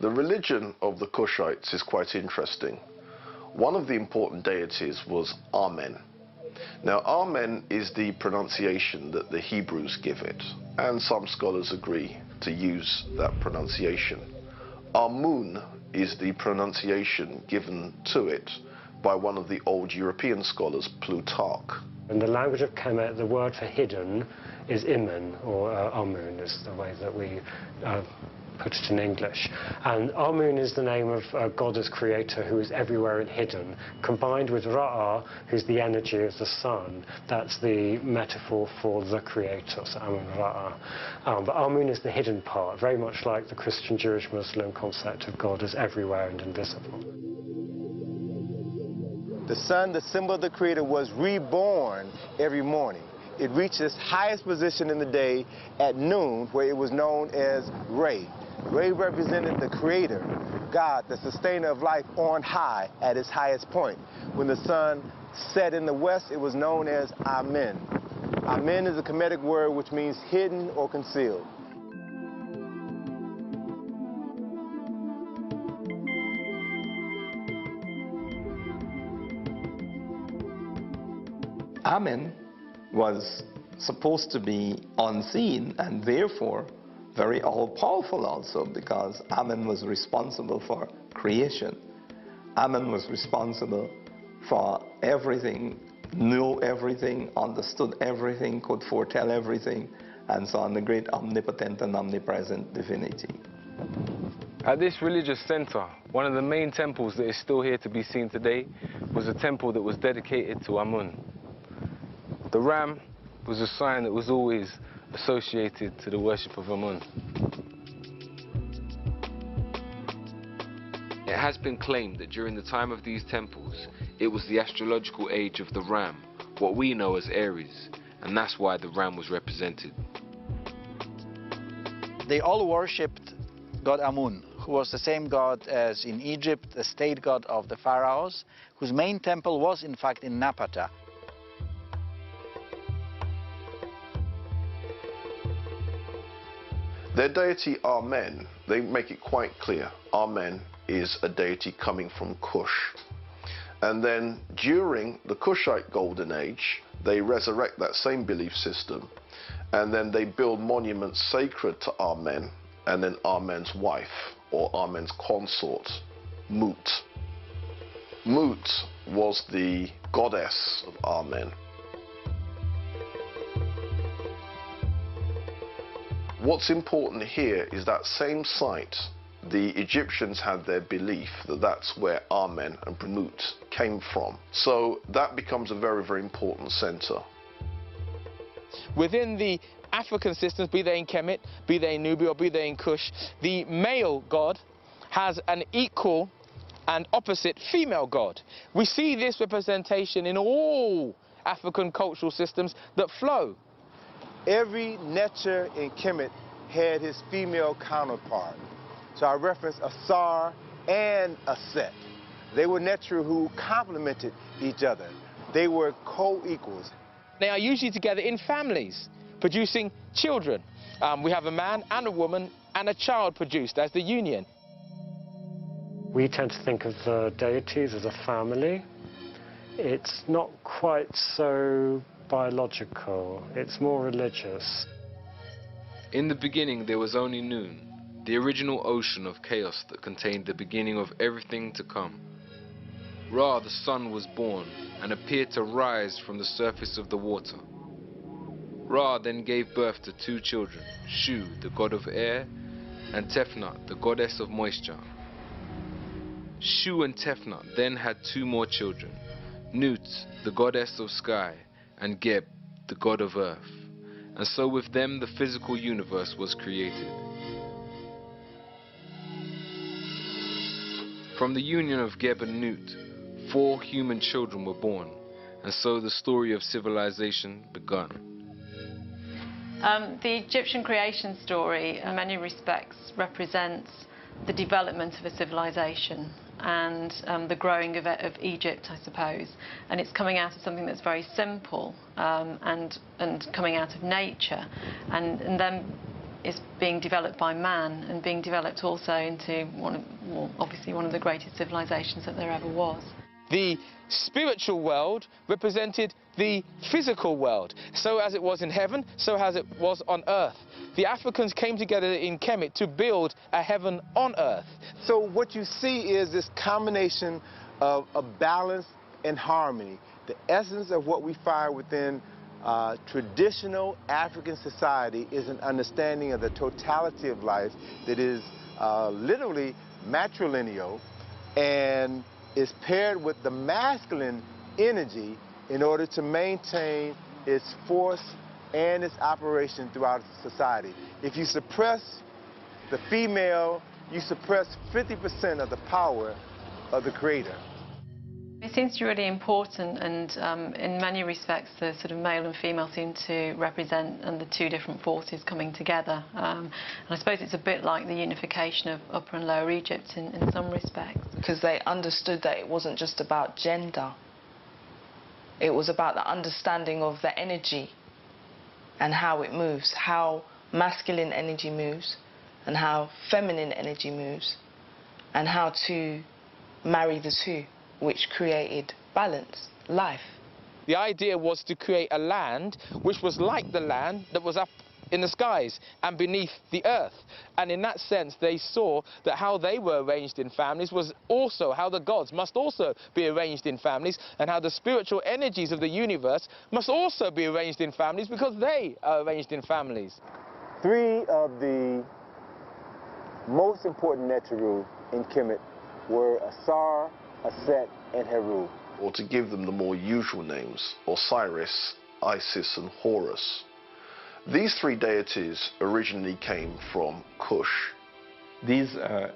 The religion of the Kushites is quite interesting. One of the important deities was Amen. Now, Amen is the pronunciation that the Hebrews give it, and some scholars agree to use that pronunciation. Amun is the pronunciation given to it by one of the old European scholars, Plutarch. In the language of Kemet, the word for hidden is Imen, or Amun is the way that we put it in English. And Amun is the name of God as creator who is everywhere and hidden, combined with Ra'ah, who's the energy of the sun. That's the metaphor for the creator, so Amun Ra'ah. But Amun is the hidden part, very much like the Christian, Jewish, Muslim concept of God as everywhere and invisible. The sun, the symbol of the creator, was reborn every morning. It reached its highest position in the day at noon, where it was known as Re. Re represented the creator, God, the sustainer of life on high at its highest point. When the sun set in the west, it was known as Amen. Amen is a Kemetic word which means hidden or concealed. Amen was supposed to be unseen and therefore very all-powerful also, because Amen was responsible for creation. Amen was responsible for everything, knew everything, understood everything, could foretell everything, and so on, the great omnipotent and omnipresent divinity. At this religious center, one of the main temples that is still here to be seen today was a temple that was dedicated to Amun. The ram was a sign that was always associated to the worship of Amun. It has been claimed that during the time of these temples, it was the astrological age of the ram, what we know as Aries, and that's why the ram was represented. They all worshipped God Amun, who was the same god as in Egypt, the state god of the pharaohs, whose main temple was in fact in Napata. Their deity Amen, they make it quite clear. Amen is a deity coming from Kush. And then during the Kushite Golden Age, they resurrect that same belief system, and then they build monuments sacred to Amen, and then Amen's wife, or Amen's consort, Mut. Mut was the goddess of Amen. What's important here is that same site, the Egyptians had their belief that that's where Amen and Mut came from. So that becomes a very, very important center. Within the African systems, be they in Kemet, be they in Nubia, or be they in Kush, the male god has an equal and opposite female god. We see this representation in all African cultural systems that flow. Every Neter in Kemet had his female counterpart. So I reference a Sar and a Set. They were Neter who complemented each other. They were co-equals. They are usually together in families, producing children. We have a man and a woman and a child produced as the union. We tend to think of the deities as a family. It's not quite so biological, it's more religious. In the beginning there was only noon, the original ocean of chaos that contained the beginning of everything to come. Ra, the sun, was born and appeared to rise from the surface of the water. Ra then gave birth to two children, Shu, the god of air, and Tefnut, the goddess of moisture. Shu and Tefnut then had two more children, Nut, the goddess of sky, and Geb, the god of earth. And so with them the physical universe was created. From the union of Geb and Nut, 4 human children were born, and so the story of civilization begun. The Egyptian creation story, in many respects, represents the development of a civilization and the growing of Egypt, I suppose. And it's coming out of something that's very simple and coming out of nature, and then is being developed by man and being developed also into obviously one of the greatest civilizations that there ever was. The spiritual world represented the physical world. So as it was in heaven, so as it was on earth. The Africans came together in Kemet to build a heaven on earth. So what you see is this combination of balance and harmony. The essence of what we find within traditional African society is an understanding of the totality of life that is literally matrilineal and is paired with the masculine energy in order to maintain its force and its operation throughout society. If you suppress the female, you suppress 50% of the power of the creator. It seems to be really important, and in many respects the sort of male and female seem to represent the two different forces coming together. And I suppose it's a bit like the unification of Upper and Lower Egypt in some respects. Because they understood that it wasn't just about gender. It was about the understanding of the energy and how it moves, how masculine energy moves and how feminine energy moves, and how to marry the two, which created balance, life. The idea was to create a land which was like the land that was up in the skies and beneath the earth. And in that sense, they saw that how they were arranged in families was also how the gods must also be arranged in families, and how the spiritual energies of the universe must also be arranged in families because they are arranged in families. Three of the most important Neteru in Kemet were Asar, Aset, and Heru. Or to give them the more usual names, Osiris, Isis, and Horus. These three deities originally came from Kush. These are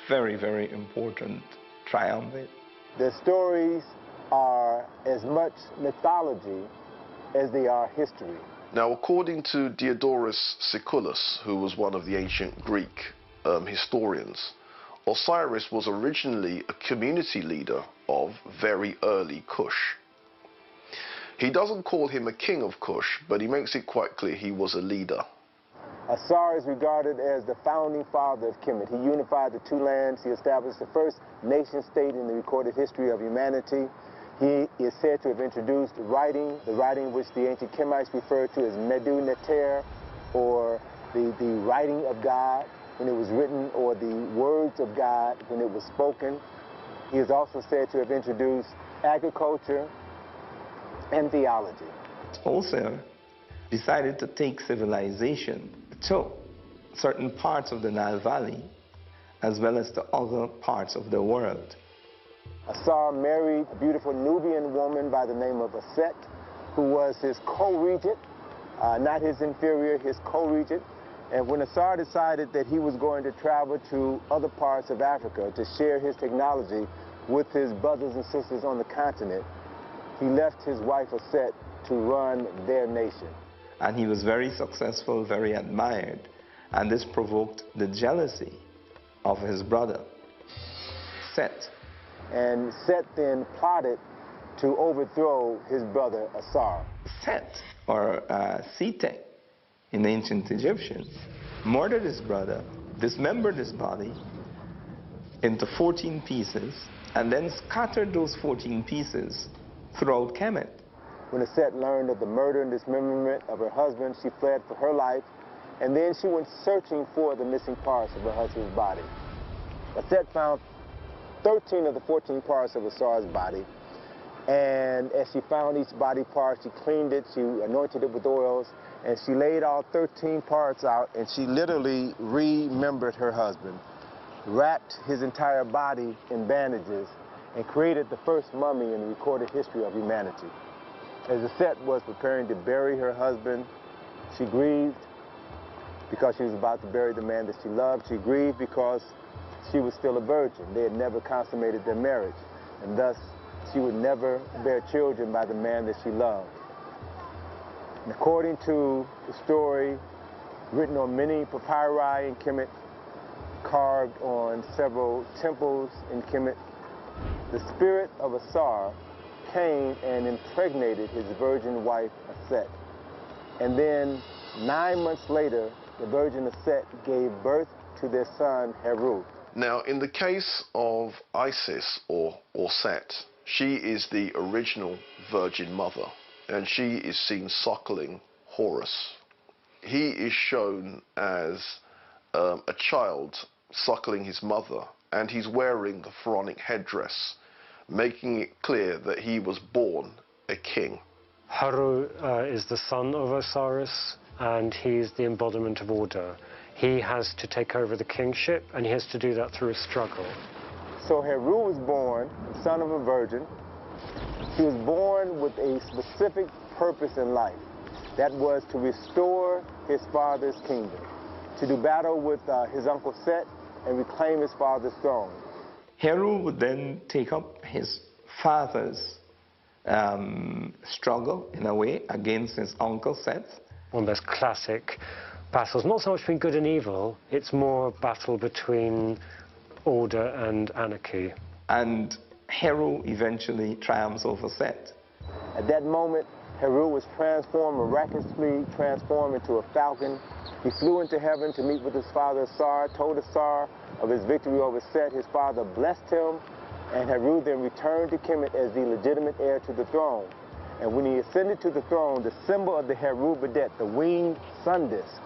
very, very important triumvirate. Their stories are as much mythology as they are history. Now, according to Diodorus Siculus, who was one of the ancient Greek historians, Osiris was originally a community leader of very early Kush. He doesn't call him a king of Kush, but he makes it quite clear he was a leader. Asar is regarded as the founding father of Kemet. He unified the two lands. He established the first nation-state in the recorded history of humanity. He is said to have introduced writing, the writing which the ancient Kemites referred to as Metu Neter, or the writing of God when it was written, or the words of God when it was spoken. He is also said to have introduced agriculture and theology. Also decided to take civilization to certain parts of the Nile Valley as well as to other parts of the world. Asar married a beautiful Nubian woman by the name of Aset, who was his co-regent, not his inferior, his co-regent. And when Asar decided that he was going to travel to other parts of Africa to share his technology with his brothers and sisters on the continent, he left his wife Aset to run their nation. And he was very successful, very admired, and this provoked the jealousy of his brother, Set. And Set then plotted to overthrow his brother Asar. Set, or Sete in ancient Egyptians, murdered his brother, dismembered his body into 14 pieces, and then scattered those 14 pieces throughout Kemet. When Aset learned of the murder and dismemberment of her husband, she fled for her life, and then she went searching for the missing parts of her husband's body. Aset found 13 of the 14 parts of Asar's body, and as she found each body part, she cleaned it, she anointed it with oils, and she laid all 13 parts out, and she literally remembered her husband, wrapped his entire body in bandages, and created the first mummy in the recorded history of humanity. As Aset was preparing to bury her husband, she grieved because she was about to bury the man that she loved. She grieved because she was still a virgin. They had never consummated their marriage, and thus she would never bear children by the man that she loved. And according to the story written on many papyri in Kemet, carved on several temples in Kemet, the spirit of Asar came and impregnated his virgin wife Aset. And then 9 months later, the Virgin of Set, gave birth to their son, Heru. Now, in the case of Isis or Set, she is the original Virgin Mother, and she is seen suckling Horus. He is shown as a child suckling his mother, and he's wearing the pharaonic headdress, making it clear that he was born a king. Heru is the son of Osiris, and he's the embodiment of order. He has to take over the kingship, and he has to do that through a struggle. So Heru was born, son of a virgin. He was born with a specific purpose in life. That was to restore his father's kingdom, to do battle with his uncle Set and reclaim his father's throne. Heru would then take up his father's struggle, in a way, against his uncle Set. One of those classic battles, not so much between good and evil, it's more a battle between order and anarchy. And Heru eventually triumphs over Set. At that moment, Heru was transformed, miraculously transformed into a falcon. He flew into heaven to meet with his father Asar, told Asar of his victory over Set. His father blessed him, and Heru then returned to Kemet as the legitimate heir to the throne. And when he ascended to the throne, the symbol of the Heru Badet, the winged sun disk,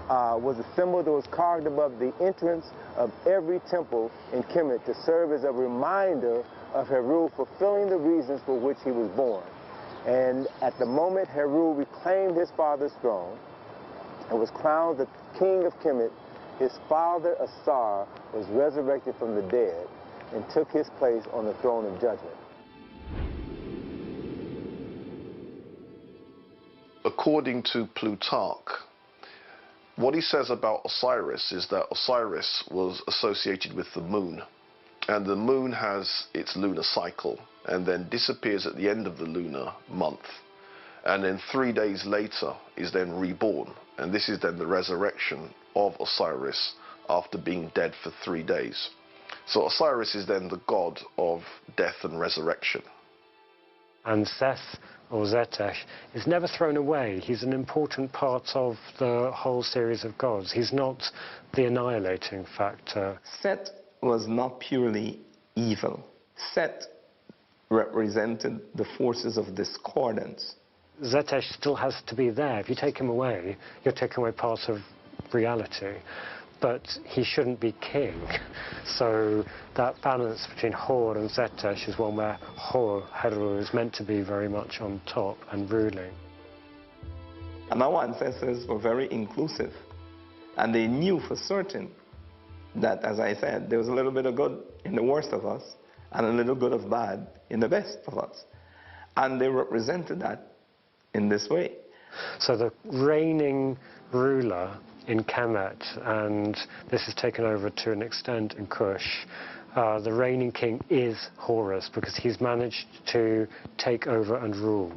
was a symbol that was carved above the entrance of every temple in Kemet to serve as a reminder of Heru fulfilling the reasons for which he was born. And at the moment Heru reclaimed his father's throne and was crowned the king of Kemet, his father Asar was resurrected from the dead and took his place on the throne of judgment. According to Plutarch, what he says about Osiris is that Osiris was associated with the moon, and the moon has its lunar cycle and then disappears at the end of the lunar month, and then 3 days later is then reborn, and this is then the resurrection of Osiris after being dead for 3 days. So Osiris is then the god of death and resurrection. And Seth, or Zetesh, is never thrown away. He's an important part of the whole series of gods. He's not the annihilating factor. Set was not purely evil. Set represented the forces of discordance. Zetesh still has to be there. If you take him away, you're taking away part of reality. But he shouldn't be king. So that balance between Hor and Zetesh is one where Hor, Heru, is meant to be very much on top and ruling. And our ancestors were very inclusive. And they knew for certain that, as I said, there was a little bit of good in the worst of us and a little bit of bad in the best of us. And they represented that in this way. So the reigning ruler in Kemet, and this is taken over to an extent in Kush, the reigning king is Horus, because he's managed to take over and rule.